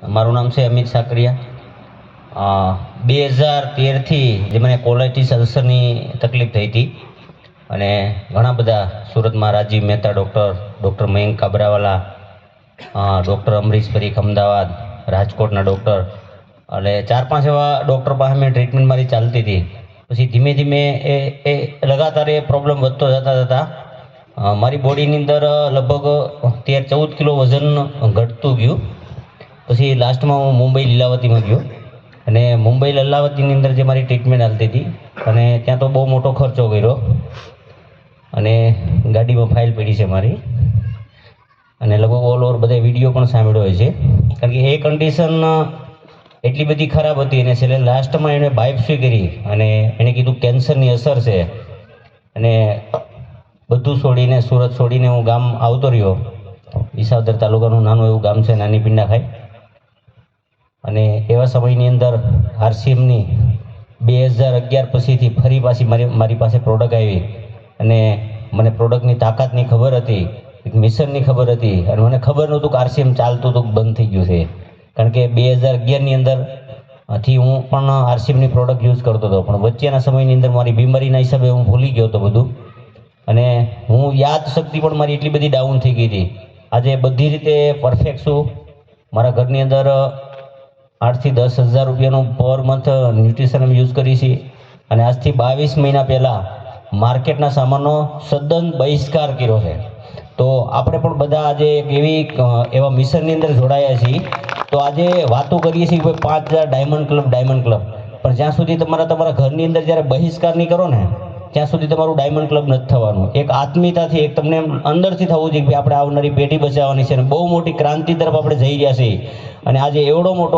મારું નામ છે અમિત સાકરિયા। 2013થી જે મને કોલાઇટિસ અલ્સરની તકલીફ થઈ હતી અને ઘણા બધા સુરતમાં રાજીવ મહેતા ડૉક્ટર મયંક કાબરાવાલા, ડૉક્ટર અમરીશ પરીખ અમદાવાદ, રાજકોટના ડૉક્ટર એટલે 4-5 એવા ડૉક્ટર પાસે મેં ટ્રીટમેન્ટ મારી ચાલતી હતી। પછી ધીમે ધીમે એ લગાતાર એ પ્રોબ્લેમ વધતો જતા મારી બોડીની અંદર લગભગ 13-14 કિલો વજન ઘટતું ગયું। પછી લાસ્ટમાં હું મુંબઈ લીલાવતીમાં ગયો અને મુંબઈ લીલાવતીની અંદર જે મારી ટ્રીટમેન્ટ ચાલતી હતી અને ત્યાં તો બહુ મોટો ખર્ચો કર્યો અને ગાડીમાં ફાઇલ પડી છે મારી અને લગભગ ઓલ ઓવર બધા વિડીયો પણ સાંભળ્યો હોય છે, કારણ કે એ કન્ડિશન એટલી બધી ખરાબ હતી અને છેલ્લે લાસ્ટમાં એણે બાયોપ્સી કરી અને એણે કીધું કેન્સરની અસર છે અને બધું છોડીને સુરત છોડીને હું ગામ આવતો રહ્યો। વિસાવદર તાલુકાનું નાનું એવું ગામ છે, નાની પિંડા ખાઈ। અને એવા સમયની અંદર આરસીએમની 2011 પછીથી ફરી પાછી મારી પાસે પ્રોડક્ટ આવી અને મને પ્રોડક્ટની તાકાતની ખબર હતી, એક મિશનની ખબર હતી અને મને ખબર નહોતું કે આરસીએમ ચાલતું હતું બંધ થઈ ગયું છે, કારણ કે 2011ની અંદર હું પણ આરસીએમની પ્રોડક્ટ યુઝ કરતો હતો, પણ વચ્ચેના સમયની અંદર મારી બીમારીના હિસાબે હું ભૂલી ગયો હતો બધું અને હું યાદ શક્તિ પણ મારી એટલી બધી ડાઉન થઈ ગઈ હતી। આજે બધી રીતે પરફેક્ટ છું। મારા ઘરની અંદર 8 થી 10 હજાર રૂપિયાનું પર મંથ ન્યુટ્રિશન યુઝ કરી છે અને આજથી 22 મહિના પહેલાં માર્કેટના સામાનનો સદન બહિષ્કાર કર્યો છે। તો આપણે પણ બધા આજે એક એવા મિશનની અંદર જોડાયા છીએ। તો આજે વાતો કરીએ છીએ કે 5000 ડાયમંડ ક્લબ, પણ જ્યાં સુધી તમારા ઘરની અંદર જ્યારે બહિષ્કાર નહીં કરો ને ત્યાં સુધી તમારું ડાયમંડ ક્લબ નથી થવાનું। એક આત્મીયતાથી એક તમને અંદરથી થવું જોઈએ કે આપણે આવનારી પેઢી બચાવવાની છે અને બહુ મોટી ક્રાંતિ તરફ આપણે જઈ રહ્યા છીએ અને આજે એવડો મોટો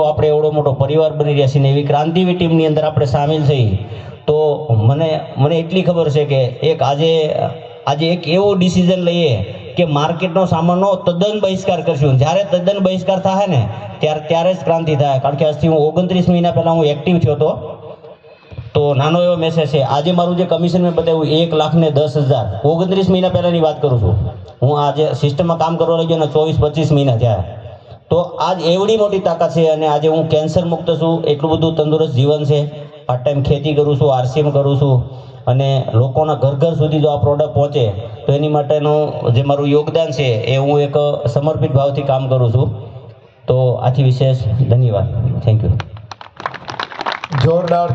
પરિવાર બની રહ્યા છીએ ને એવી ક્રાંતિવી ટીમની અંદર આપણે સામેલ થઈ। તો મને એટલી ખબર છે કે આજે એક એવો ડિસિઝન લઈએ કે માર્કેટનો સામાનનો તદ્દન બહિષ્કાર કરશું। જ્યારે તદ્દન બહિષ્કાર થાય ને ત્યારે જ ક્રાંતિ થાય, કારણ કે આજથી હું 29 મહિના પહેલાં હું એક્ટિવ થયો હતો। તો નાનો એવો મેસેજ છે, આજે મારું જે કમિશન મેં બતાવ્યું 1,10,000, 29 મહિના પહેલાંની વાત કરું છું। હું આજે સિસ્ટમમાં કામ કરવા લાગ્યો ને 24-25 મહિના થયા। તો આજ એવડી મોટી તાકાત છે અને આજે હું કેન્સર મુક્ત છું, એટલું બધું તંદુરસ્ત જીવન છે। પાર્ટ ટાઈમ ખેતી કરું છું, આરસીએમ કરું છું અને લોકોના ઘર સુધી જો આ પ્રોડક્ટ પહોંચે તો એની માટેનું જે મારું યોગદાન છે એ હું એક સમર્પિત ભાવથી કામ કરું છું। તો આથી વિશેષ ધન્યવાદ, થેન્ક યુ। જોરદાર।